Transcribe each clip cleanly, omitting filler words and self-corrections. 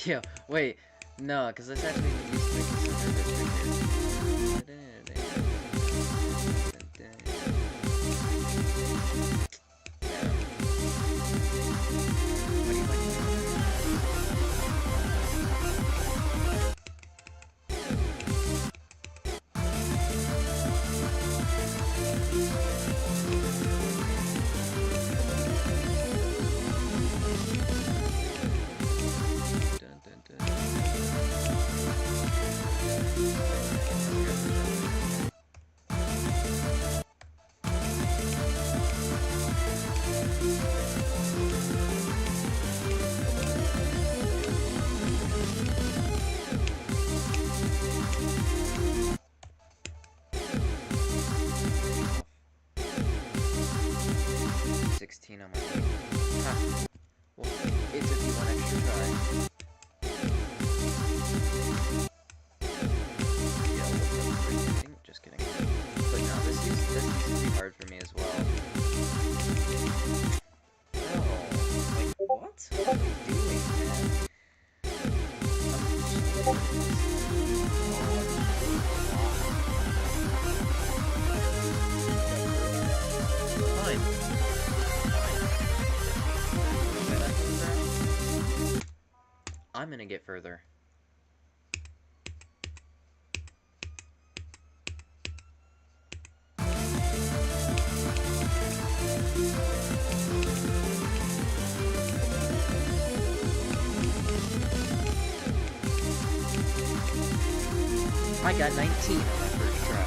Yeah, wait. No, because this actually used to make me so nervous What do you like? 16 on my feet. Ha. Well, it took you one extra try. Yeah, just kidding. But no, this used to be hard for me as well. Oh, like what? What am I doing, man? I'm gonna get further. I got 19 on my first try.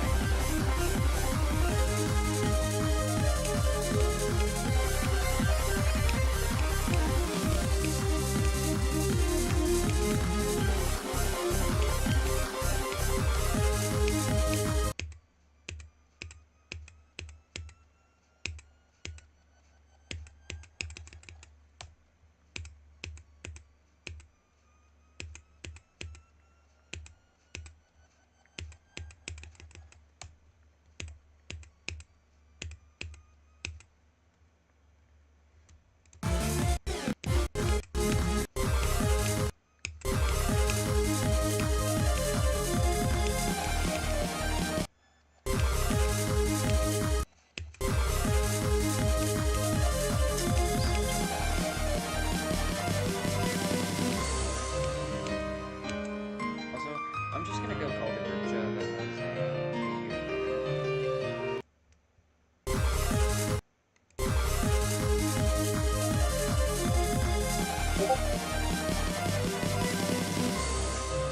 I'm just gonna go call the group chat that has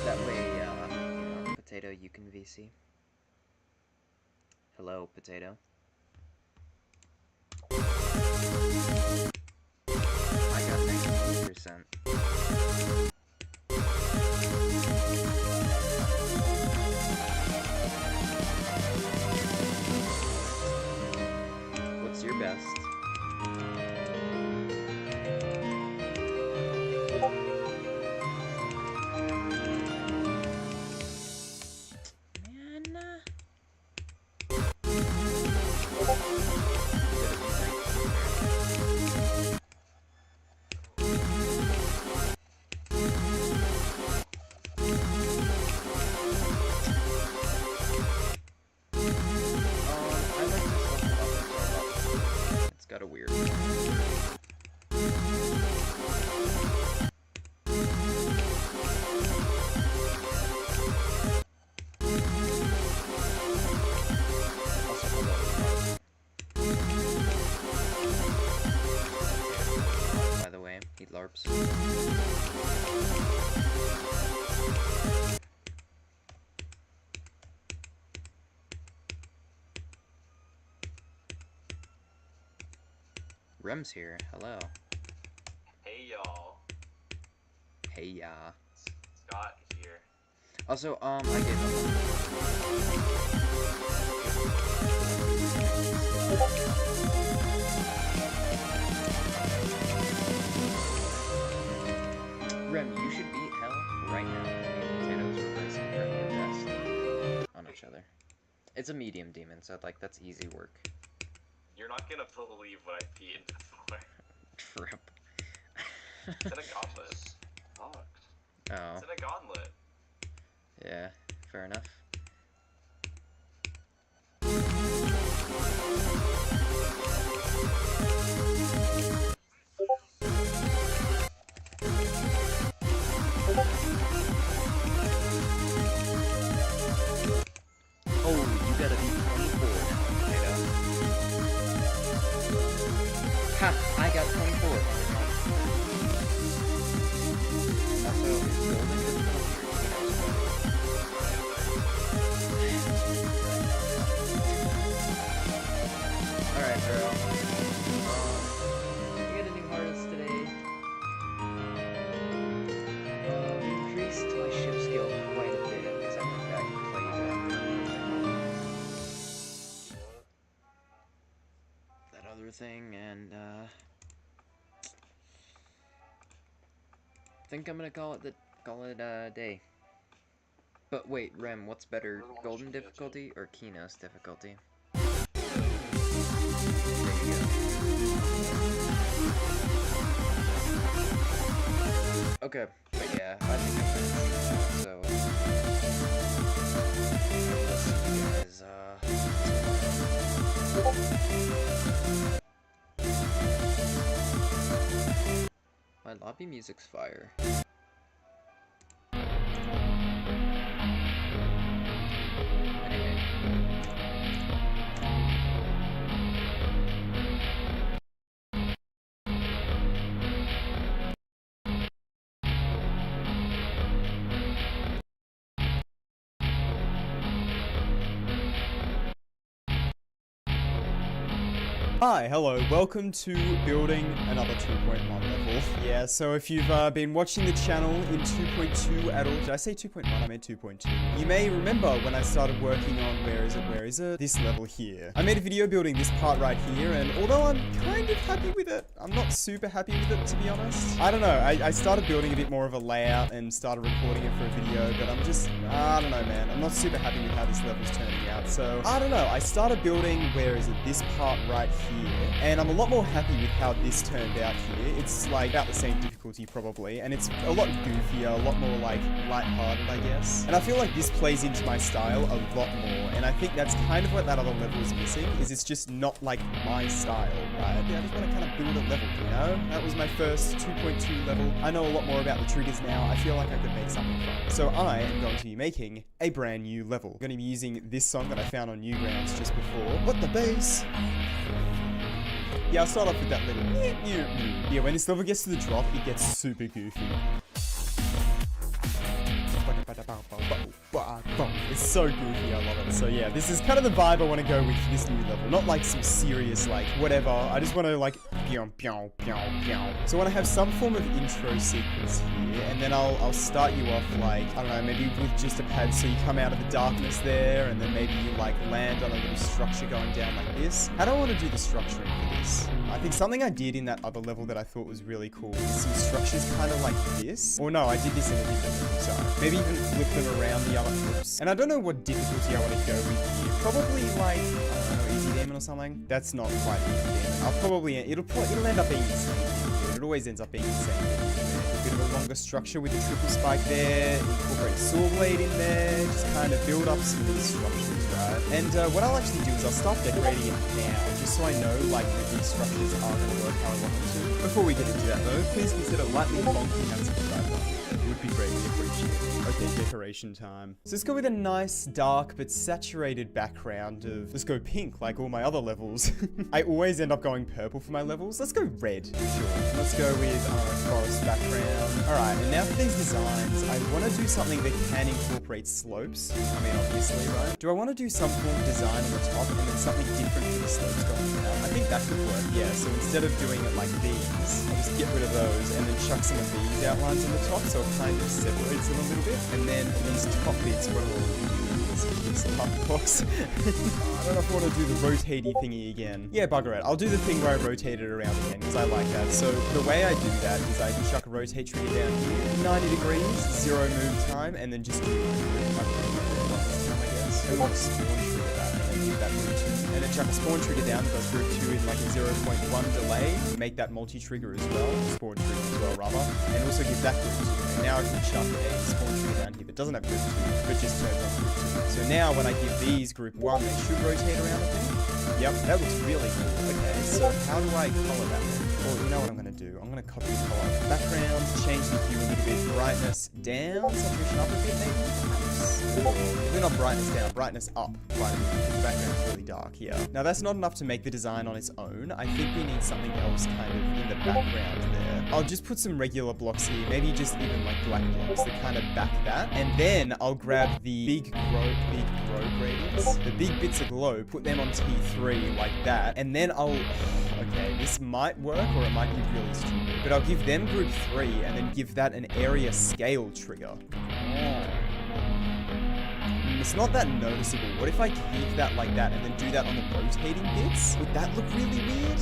that way, Potato, you can VC. Hello, Potato. I got 19%. What's your best? Man. It's got a weird. By the way, he LARPs. Rem's here. Hello. Hey y'all. Hey ya. Scott is here. Also, I gave up. Rem, you should beat hell right now because me and Potatoes were racing for your best on each other. It's a medium demon, so like that's easy work. You're not gonna believe what I peed for. Trip. It's in a gauntlet. Fucked. Oh. It's in a gauntlet. Yeah, fair enough. Oh, you gotta be 24 now, potato. Ha! I got 24. Also, is golden Alright, bro. We got a new artist today. We increased my ship skill quite a bit because I went back and played that other thing, and I think I'm gonna call it a day. But wait, Rem, what's better, golden difficulty or Kino's difficulty? There you go. Okay, but yeah, I think I'm finished. So, I'll see you guys, my lobby music's fire. Anyway. Hi, hello, welcome to building another 2.1 level. Yeah, so if you've been watching the channel in 2.2 at all, did I say 2.1? I meant 2.2. You may remember when I started working on, where is it, this level here. I made a video building this part right here, and although I'm kind of happy with it, I'm not super happy with it, to be honest. I don't know, I started building a bit more of a layout and started recording it for a video, but I'm just, I don't know, man. I'm not super happy with how this level's turning out, so I don't know. I started building, this part right here, and I'm a lot more happy with how this turned out here. It's like about the same difficulty probably, and it's a lot goofier, a lot more like lighthearted, I guess. And I feel like this plays into my style a lot more, and I think that's kind of what that other level is missing, is it's just not like my style, right? I just want to kind of build a level, you know? That was my first 2.2 level. I know a lot more about the triggers now. I feel like I could make something fun. So I am going to be making a brand new level. I'm going to be using this song that I found on Newgrounds just before. What the bass? Yeah, I'll start off with that little yeah, when this level gets to the drop, it gets super goofy. It's so goofy, I love it. So yeah, this is kind of the vibe I want to go with for this new level. Not like some serious, like, whatever. I just want to like, so I want to have some form of intro sequence here, and then I'll start you off like, I don't know, maybe with just a pad, so you come out of the darkness there, and then maybe you like land on a little structure going down like this. How do I want to do the structuring for this? I think something I did in that other level that I thought was really cool was some structures kind of like this. Or no, I did this in a different level, sorry. Maybe even flip them around the other flips. And I don't know what difficulty I want to go with here. Probably like, I don't know, easy demon or something. That's not quite easy demon. I'll probably, it'll end up being insane. It always ends up being insane. A bit of a longer structure with a triple spike there. Incorporate a saw blade in there. Just kind of build up some of these structures, right? And what I'll actually do is I'll start decorating it now, just so I know like that these structures are going to work how I want them to. Before we get into that though, please consider lightly bonking that subscribe button. It would be greatly appreciated. Okay, decoration time. So let's go with a nice, dark, but saturated background of... Let's go pink, like all my other levels. I always end up going purple for my levels. Let's go red, sure. Let's go with forest background. Alright, and now for these designs, I want to do something that can incorporate slopes. I mean, obviously, right? Do I want to do some form of design on the top and then something different for the slopes going down? I think that could work, yeah. So instead of doing it like these, I'll just get rid of those and then chuck some of these outlines on the top so it kind of separates them a little bit. And then these top bits, what will it's a puff box. I don't know if I want to do the rotatey thingy again. Yeah, bugger it. I'll do the thing where I rotate it around again, because I like that. So the way I do that is I can chuck a rotate trigger down here, 90 degrees, 0 move time, and then just do I guess. And we'll spawn trigger that, and then give that move 2. And then chuck a spawn trigger down that does group 2 in like a 0.1 delay. Make that multi-trigger as well. Spawn trigger as well, rather. And also give that group 2. and now I can chuck a spawn trigger down here that doesn't have group 2, but just turns on group 2. So now when I give these group 1, they should rotate around, I think. Yep, that looks really cool. Okay, so how do I color that one? Well, you know what I'm going to do? I'm going to copy the color of the background, change the hue a little bit, brightness down, saturation up a bit maybe, perhaps. Maybe not brightness down, brightness up. Right, because the background is really dark here. Now that's not enough to make the design on its own. I think we need something else kind of in the background there. I'll just put some regular blocks here, maybe just even like black blocks that kind of back that. And then I'll grab the big glow gradients, the big bits of glow, put them on T3 like that, and then I'll... Okay, this might work or it might be really stupid, but I'll give them group 3 and then give that an area scale trigger. It's not that noticeable. What if I keep that like that and then do that on the rotating bits? Would that look really weird?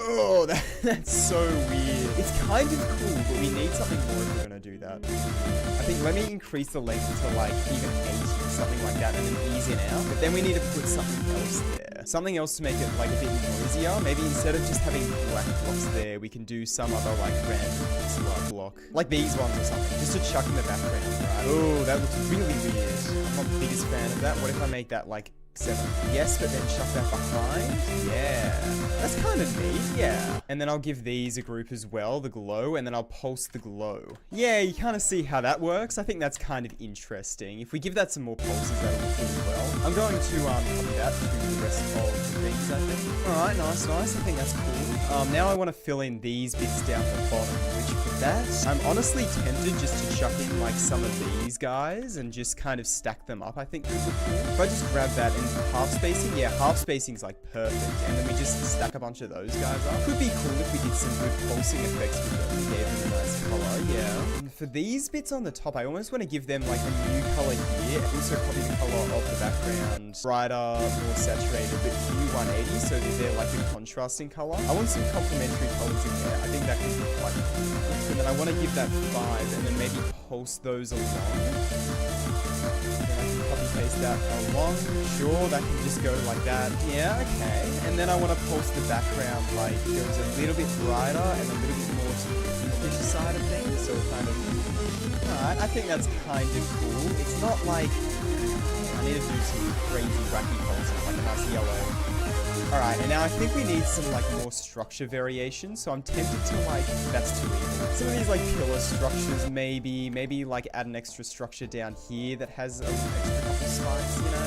Oh, that's so weird. It's kind of cool, but we need something more if we're gonna do that. I think let me increase the length to like even 80, something like that, and then ease it out. But then we need to put something else there. Something else to make it like a bit noisier. Maybe instead of just having black blocks there, we can do some other like random pixel block. Like these ones or something, just to chuck in the background, right? Oh, that looks really weird. I'm not the biggest fan of that. What if I make that like 7? Yes, but then chuck that behind? Yeah. That's kind of neat, yeah. And then I'll give these a group as well, the glow, and then I'll pulse the glow. Yeah, you kind of see how that works. I think that's kind of interesting. If we give that some more pulses, that'll look really well. I'm going to copy that to the rest of the things, I think. Alright, nice. I think that's cool. Now I want to fill in these bits down the bottom, which for that, I'm honestly tempted just to chuck in like some of these guys and just kind of stack them up, I think could look cool. If I just grab that and half spacing, yeah, half spacing's like perfect, and then we just stack a bunch of those guys up. Could be cool if we did some good pulsing effects with them and gave them a nice color, yeah. And for these bits on the top, I almost want to give them like a new color here. Also copy the color of the background, brighter, more saturated, but hue 180 so that they're like a contrasting color. I want some complementary colors in there. I think that could be quite cool. And then I want to give that 5 and then maybe pulse those along. Paste that along. Sure, that can just go like that. Yeah, okay. And then I want to pulse the background like goes a little bit brighter and a little bit more to the fish side of things. So kind of... Alright, I think that's kind of cool. It's not like... I need to do some crazy wacky pulses, like a nice yellow. Alright, and now I think we need some like more structure variation, so I'm tempted to like, that's too easy. Some of these like pillar structures maybe like add an extra structure down here that has an extra couple spikes, you know,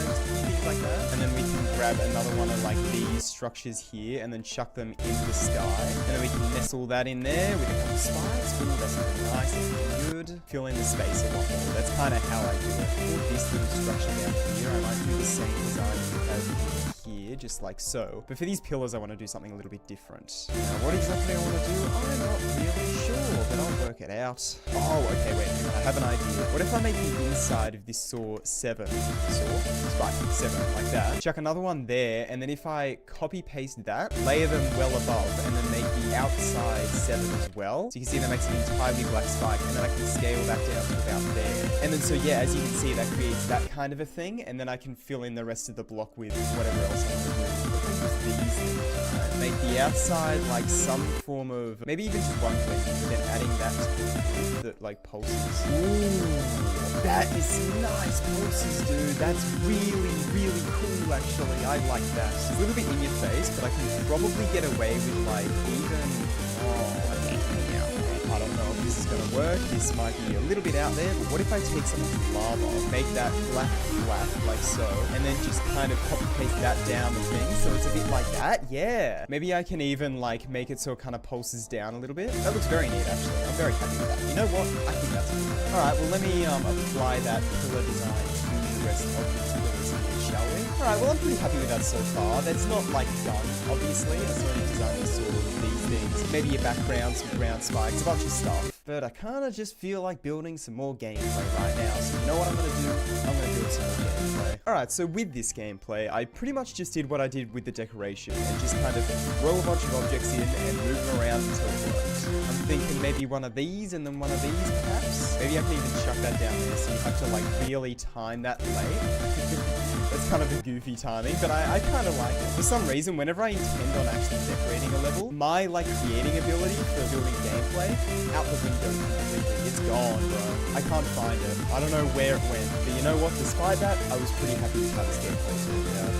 things like that. And then we can grab another one of like these structures here and then chuck them into the sky. And then we can nestle that in there with a couple spikes. Ooh, that's looking nice, that's looking good. Fill in the space a lot more. That's kind of how I do it. For this little structure down here, I might do the same design as here, just like so. But for these pillars, I want to do something a little bit different. Now, what exactly I want to do, I'm not really sure, but I'll work it out. Oh, okay, wait, I have an idea. What if I make the inside of this saw 7? Spike 7, like that. Chuck another one there, and then if I copy paste that, layer them well above, and then make the outside 7 as well. So you can see that makes an entirely black spike, and then I can scale that down to about there. And then so yeah, as you can see, that creates that kind of a thing, and then I can fill in the rest of the block with whatever else I want to do. These things, right? Make the outside like some form of, maybe even just one blend, and then adding that to the like pulses. Ooh, that is some nice pulses, dude. That's really cool, actually. I like that. It's a little bit in your face, but I can probably get away with like even, I don't know if this is going to work. This might be a little bit out there, but what if I take some lava, make that black, like so, and then just kind of copy paste that down the thing so it's a bit like that? Yeah. Maybe I can even like make it so it kind of pulses down a little bit. That looks very neat, actually. I'm very happy with that. You know what? I think that's cool. Alright, well let me apply that pillar design to the rest of these pillars here, shall we? Alright, well I'm pretty happy with that so far. That's not like done, obviously. I still need to design this sort of these things. Maybe a background, some ground spikes, a bunch of stuff. But I kind of just feel like building some more gameplay right now. So you know what I'm going to do? I'm going to build some more gameplay. Alright, so with this gameplay, I pretty much just did what I did with the decoration. And just kind of throw a bunch of objects in and move them around until it works. I'm thinking maybe one of these and then one of these, perhaps? Maybe I can even chuck that down there so you have to like really time that late. That's kind of a goofy timing, but I kind of like it. For some reason, whenever I intend on actually decorating a level, my, like, creating ability for building gameplay, out the window completely. It's gone, bro. I can't find it. I don't know where it went, but you know what? Despite that, I was pretty happy with how this gameplay turned out.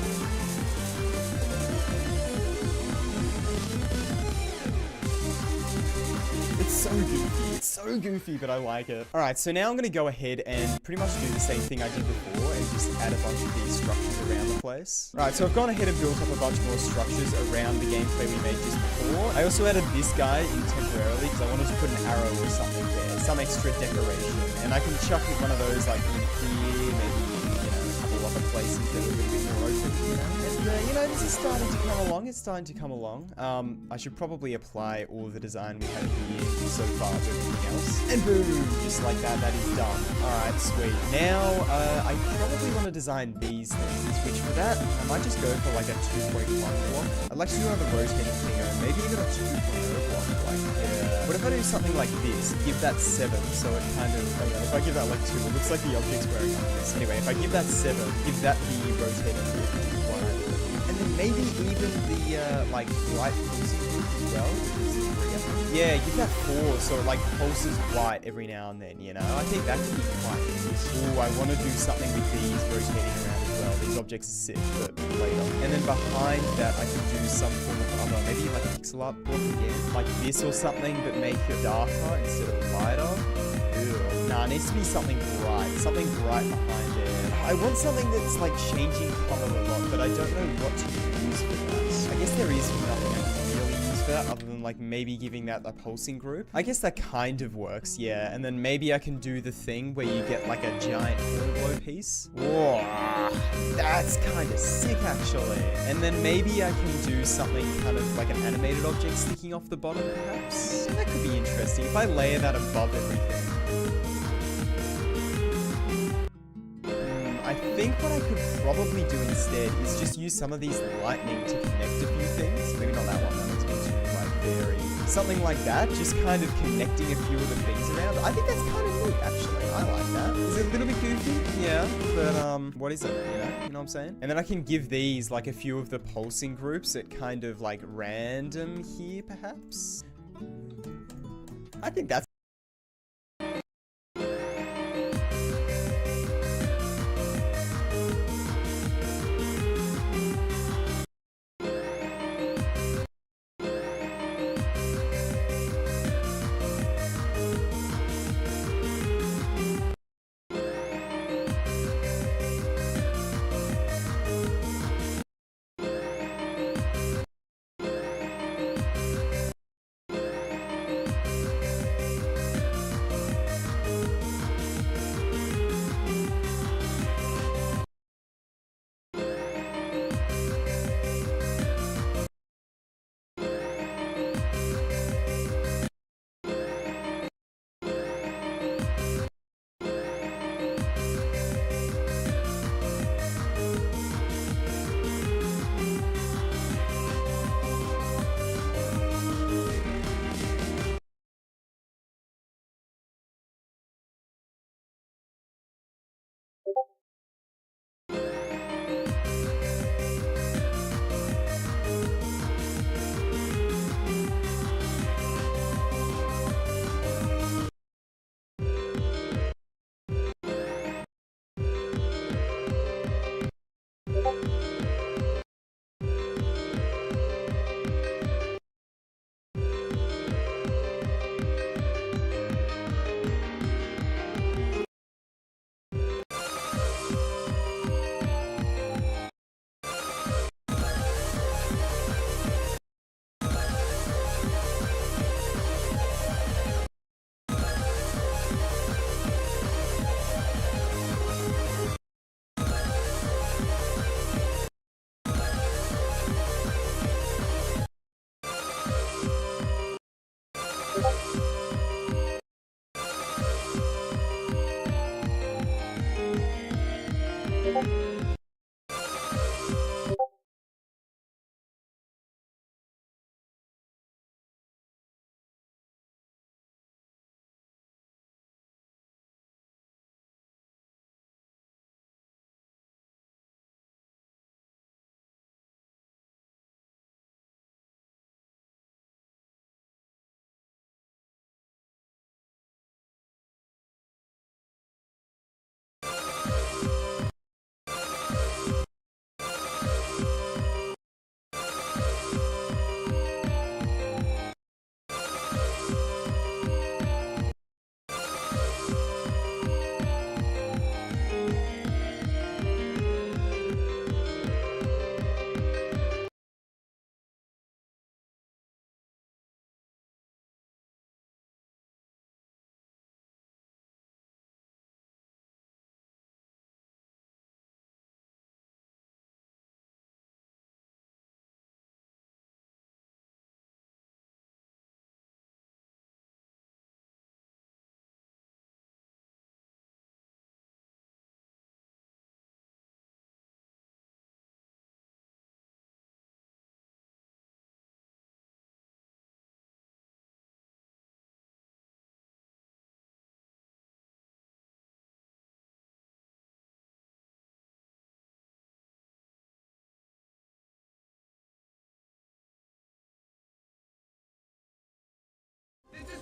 It's so goofy, but I like it. Alright, so now I'm going to go ahead and pretty much do the same thing I did before and just add a bunch of these structures around the place. Alright, so I've gone ahead and built up a bunch more structures around the gameplay we made just before. I also added this guy in temporarily because I wanted to put an arrow or something there, some extra decoration. And I can chuck one of those like in here, maybe, you know, a couple other places that are a little bit more open, you know. And, you know, this is starting to come along. It's starting to come along. I should probably apply all of the design we have here so far to everything else. And boom! Just like that, that is done. Alright, sweet. Now, I probably want to design these things, which for that, I might just go for like a 2.1 block. I'd like to do another rotating thing, or maybe even a 2.0 block. Like, what if I do something like this? Give that 7, so it kind of, hang on, if I give that like 2, it looks like the object's wearing on this. Anyway, if I give that 7, give that the rotating group, which is 1. And then maybe even the, like, right pulsing group as well, which is 3, I think. Yeah, give that 4, so it, like, pulses white every now and then, you know? I think that could be quite nice. Ooh, I want to do something with these rotating around as well. These objects are sick, but later. And then behind that, I can do some form of other, maybe like a pixel art block again. Like this or something, but make it darker instead of lighter. Ew. Nah, it needs to be something bright behind there. I want something that's like changing color a lot, but I don't know what to use for that. I guess there is nothing I can really use for that other than like maybe giving that a pulsing group. I guess that kind of works, yeah. And then maybe I can do the thing where you get like a giant glow piece. Whoa, that's kind of sick actually. And then maybe I can do something kind of like an animated object sticking off the bottom perhaps. And that could be interesting if I layer that above everything. I think what I could probably do instead is just use some of these lightning to connect a few things. Maybe not that one, that one's been too, like, very... Something like that, just kind of connecting a few of the things around. I think that's kind of neat, actually. I like that. Is it a little bit goofy? Yeah, but, what is it, you know? You know what I'm saying? And then I can give these, like, a few of the pulsing groups at kind of, like, random here, perhaps? I think that's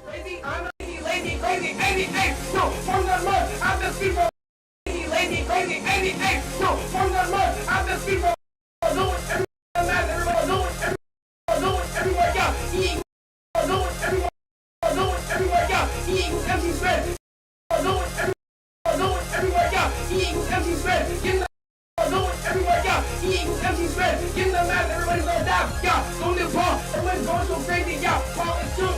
Crazy, I'm a lazy, crazy, 88. No, from the mud, I'm the people. Lazy, crazy, 88. No, from the mud, I'm the people. Doing everywhere, doing everywhere, yeah. Doing everywhere, yeah. MC Spread. Doing everywhere, yeah. MC Spread. Getting the everywhere, yeah. MC Spread. Getting the mad, everybody's gonna die, yeah. Going to Paul, everybody's going so crazy, yeah. Paul is too.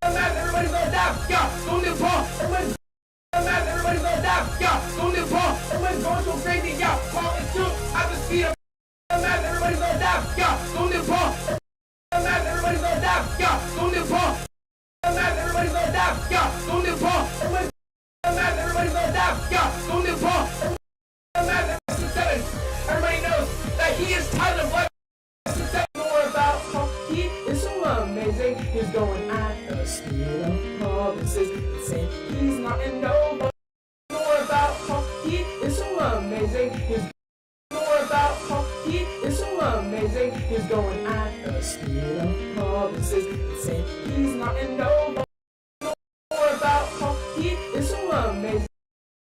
Everybody's gonna die, yeah. Going to Paul, everybody's gonna die, yeah. Going to Paul, everybody's going so crazy, yeah. Paul is too. At the speed of everybody's gonna die, yeah. Going to Paul, everybody's gonna die, yeah. Going to Paul, everybody's gonna die, yeah. Going to Paul, everybody's gonna die, yeah. Going to Paul, everybody knows that he is tired of what more about how he is so amazing. He's going at the speed of provinces. Insane. He's not in no more about how he is so amazing. He's more about how he is so amazing. He's going at the speed of provinces. Insane. He's not in no more about how he is so amazing.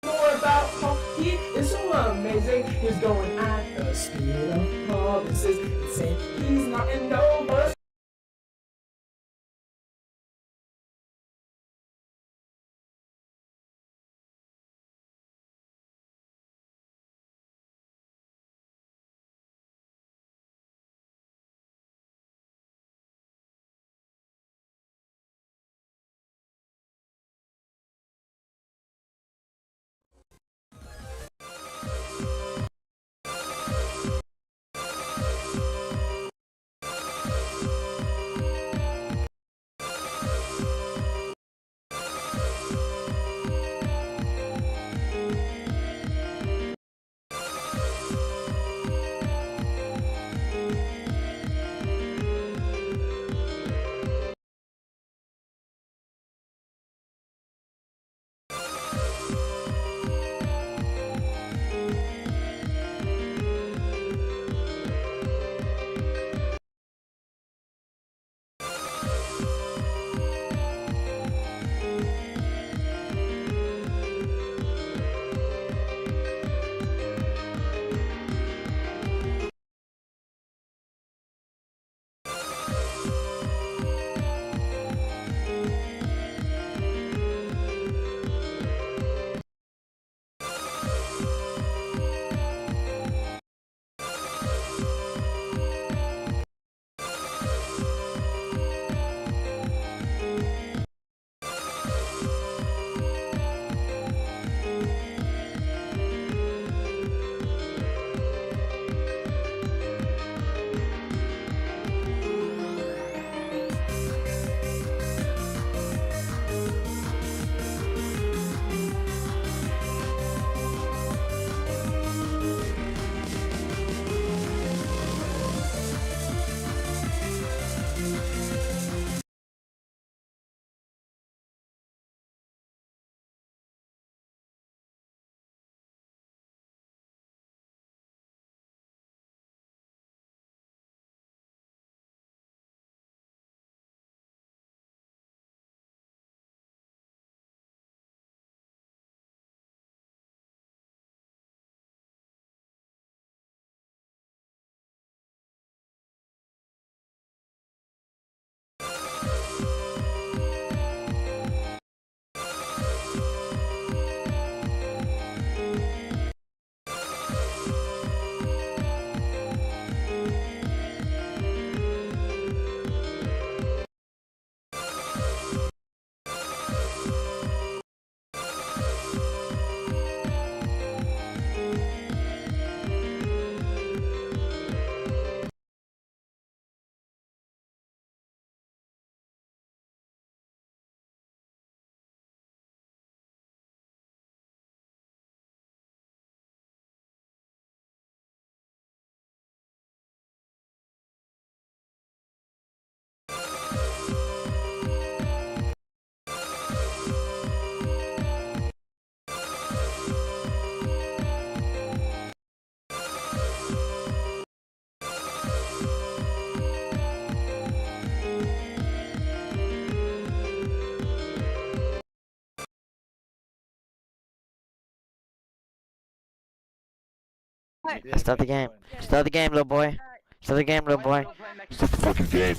More about how he is so amazing. He's going at the speed of provinces. Insane. He's not in no bus. Start the game. Start the game, little boy. Start the game, little boy. Start the fucking game.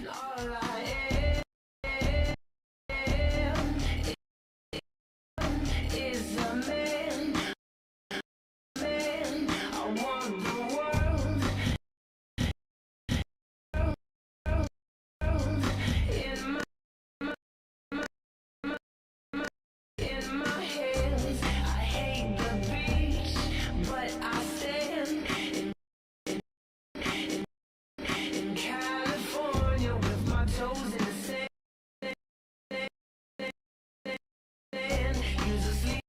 All I am is a man. I want the world in my hands. I hate the beach, but I stand in California with my toes in the sand. Use a sleep.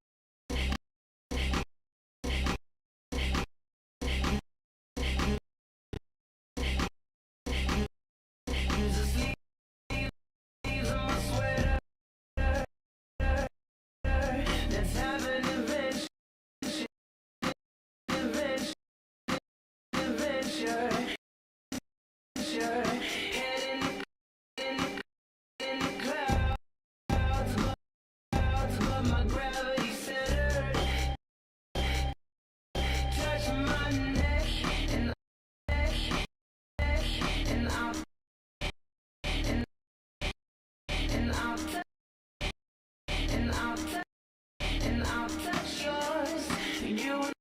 Use a sleep. My sweater. Let's have an adventure. Heading in the clouds, but my gravity centered. Touch my neck, and I'll touch yours. You and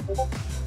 you.